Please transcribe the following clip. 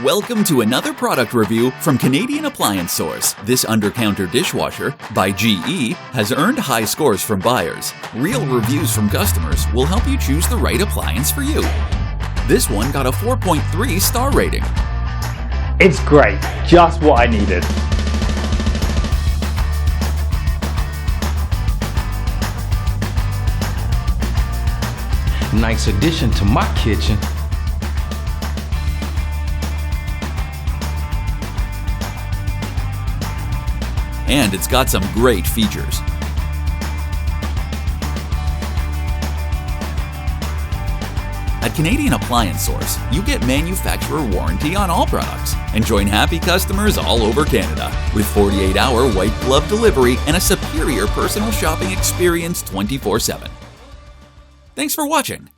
Welcome to another product review from Canadian Appliance Source. This Undercounter Dishwasher by GE has earned high scores from buyers. Real reviews from customers will help you choose the right appliance for you. This one got a 4.3 star rating. It's great, just what I needed. Nice addition to my kitchen. And it's got some great features. At Canadian Appliance Source, you get manufacturer warranty on all products and join happy customers all over Canada with 48-hour white glove delivery and a superior personal shopping experience 24/7. Thanks for watching.